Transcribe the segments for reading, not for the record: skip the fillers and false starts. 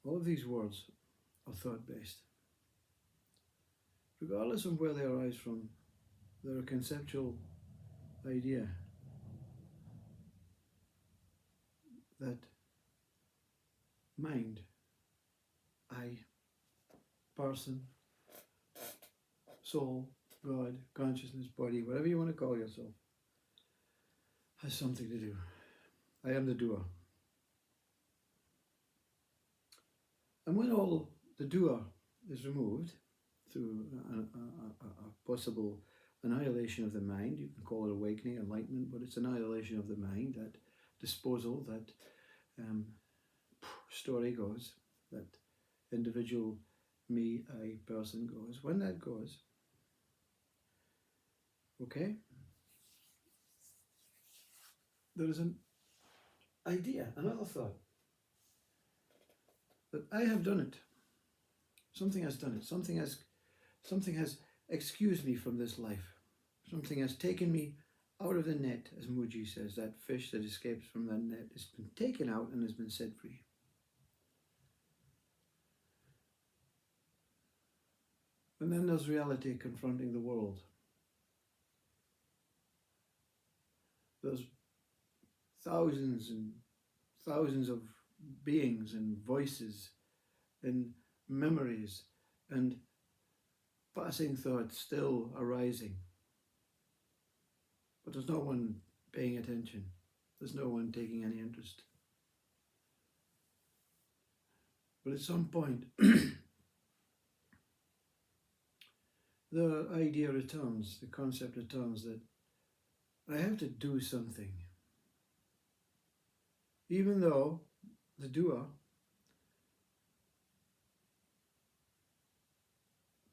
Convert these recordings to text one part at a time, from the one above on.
All of these words are thought-based. Regardless of where they arise from, they're a conceptual idea that mind, I, person, soul, God, consciousness, body, whatever you want to call yourself, has something to do. I am the doer. And when all the doer is removed through a possible annihilation of the mind, you can call it awakening, enlightenment, but it's annihilation of the mind, that disposal, that story goes, that individual me, I, person goes. When that goes, okay, there is an idea, another thought, that I have done it. Something has done it. Something has excused me from this life. Something has taken me out of the net, as Mooji says, that fish that escapes from the net has been taken out and has been set free. And then there's reality confronting the world. There's thousands and thousands of beings and voices and memories and passing thoughts still arising. But there's no one paying attention. There's no one taking any interest. But at some point, the idea returns, the concept returns that I have to do something. Even though the doer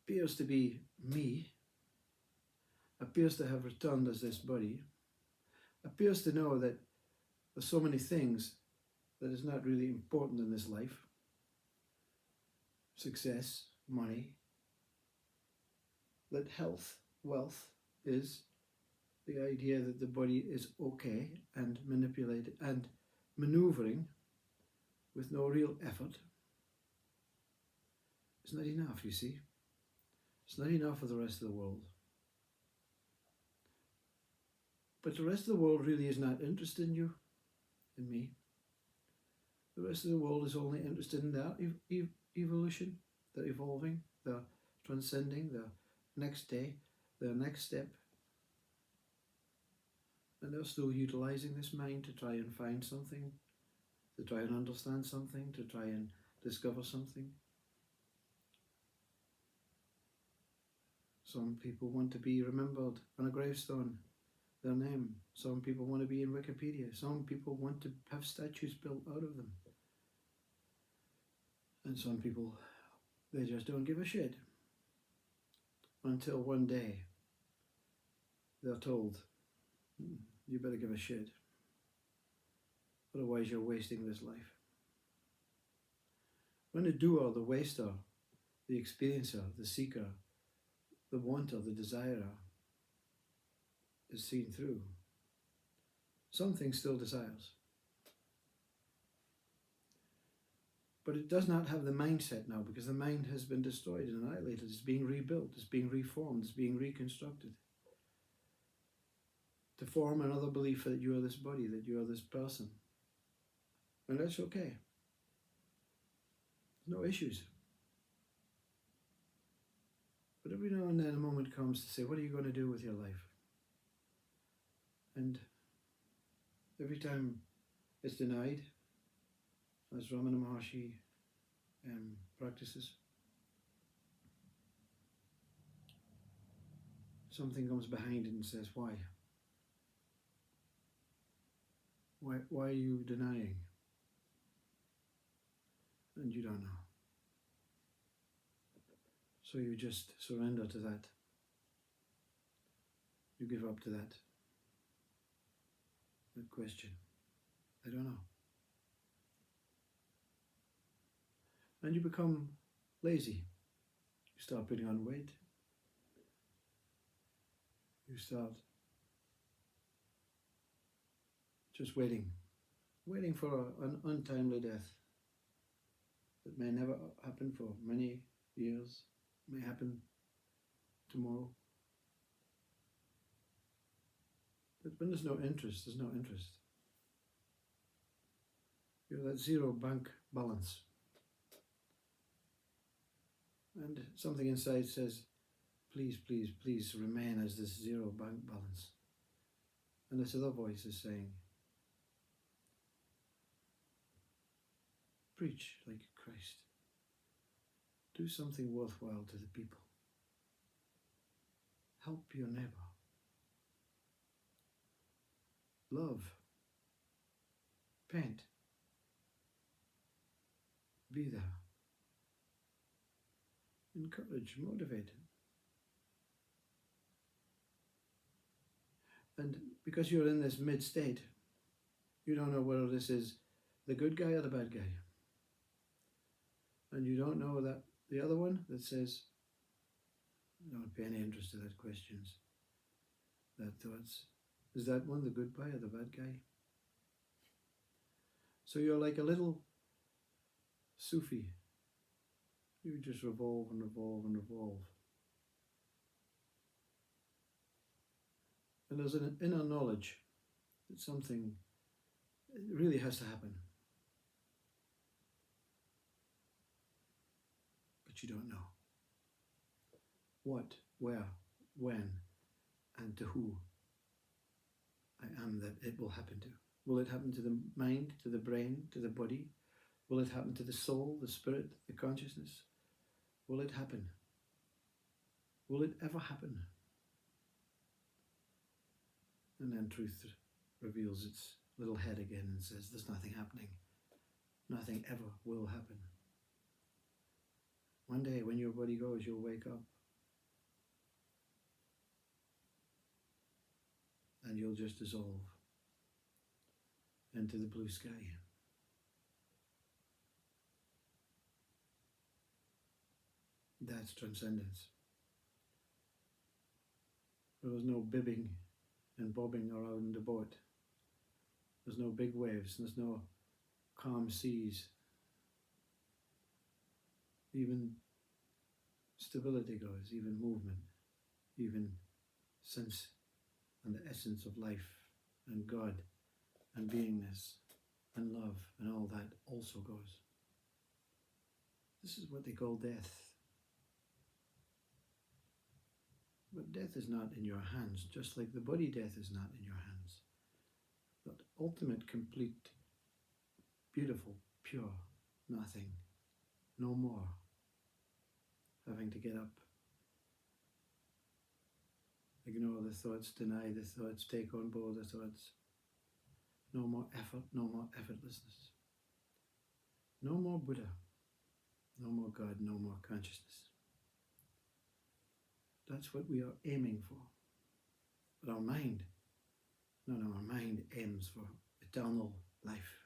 appears to be me, appears to have returned as this body, appears to know that there's so many things that is not really important in this life. Success, money, that health, wealth is the idea that the body is okay and manipulated and maneuvering with no real effort. It's not enough, you see. It's not enough for the rest of the world. But the rest of the world really is not interested in you, in me. The rest of the world is only interested in their evolution, their evolving, their transcending, their next day, their next step. And they're still utilizing this mind to try and find something, to try and understand something, to try and discover something. Some people want to be remembered on a gravestone, their name. Some people want to be in Wikipedia. Some people want to have statues built out of them. And some people, they just don't give a shit. Until one day, they're told, you better give a shit. Otherwise you're wasting this life. When the doer, the waster, the experiencer, the seeker, the wanter, the desirer is seen through, something still desires. But it does not have the mindset now, because the mind has been destroyed and annihilated. It's being rebuilt, it's being reformed, it's being reconstructed. To form another belief that you are this body, that you are this person. And that's okay. No issues. But every now and then a moment comes to say, what are you going to do with your life? And every time it's denied, as Ramana Maharshi practices, something comes behind it and says, why? Why are you denying? And you don't know. So you just surrender to that. You give up to that question. I don't know. And you become lazy. You start putting on weight. You start just waiting for an untimely death. that may never happen for many years, may happen tomorrow. But when there's no interest, there's no interest. You're that zero bank balance. And something inside says, please, please, please remain as this zero bank balance. And this other voice is saying, preach like Christ. Do something worthwhile to the people. Help your neighbour. Love. Paint. Be there. Encourage, motivate. And because you're in this mid-state, you don't know whether this is the good guy or the bad guy. And you don't know that the other one that says, don't pay any interest to that questions, that thoughts. Is that one the good guy or the bad guy? So you're like a little Sufi. You just revolve and revolve and revolve. And there's an inner knowledge that something really has to happen. But you don't know. What, where, when, and to who I am that it will happen to. Will it happen to the mind, to the brain, to the body? Will it happen to the soul, the spirit, the consciousness? Will it happen? Will it ever happen? And then truth reveals its little head again and says, there's nothing happening. Nothing ever will happen. One day when your body goes, you'll wake up. And you'll just dissolve into the blue sky. That's transcendence. There was no bibbing and bobbing around the boat. There's no big waves, there's no calm seas. Even stability goes, even movement, even sense and the essence of life and God and beingness and love and all that also goes. This is what they call death. But death is not in your hands, just like the body death is not in your hands. But ultimate, complete, beautiful, pure, nothing, no more. Having to get up, ignore the thoughts, deny the thoughts, take on board the thoughts. No more effort, no more effortlessness. No more Buddha, no more God, no more consciousness. That's what we are aiming for. But our mind, our mind aims for eternal life,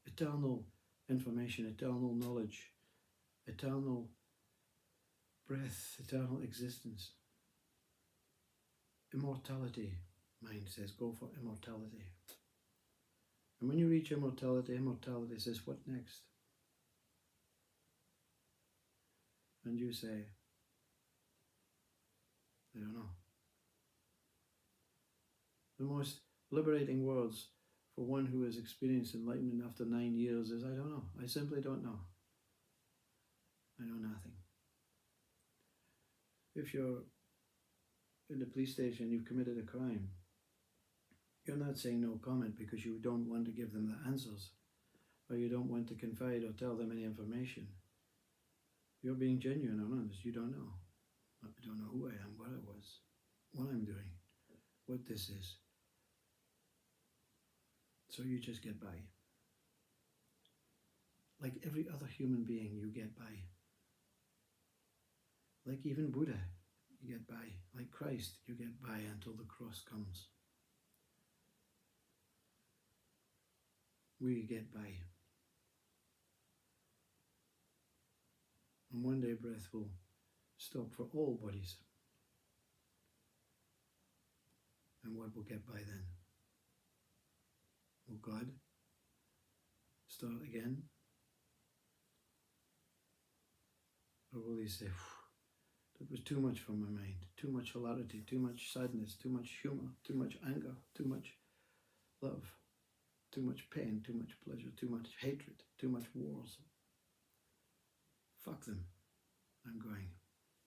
eternal information, eternal knowledge, eternal breath, eternal existence. Immortality, mind says, go for immortality. And when you reach immortality, immortality says, what next? And you say, I don't know. The most liberating words for one who has experienced enlightenment after 9 years is, I don't know. I simply don't know. I know nothing. If you're in the police station, you've committed a crime, you're not saying no comment because you don't want to give them the answers, or you don't want to confide or tell them any information. You're being genuine and honest. You don't know. I don't know who I am, what I was, what I'm doing, what this is. So you just get by. Like every other human being, you get by. Like even Buddha, you get by. Like Christ, you get by until the cross comes. We get by. And one day breath will stop for all bodies. And what will get by then? Will God start again? you say, that was too much for my mind, too much hilarity, too much sadness, too much humour, too much anger, too much love, too much pain, too much pleasure, too much hatred, too much wars. Fuck them. I'm going.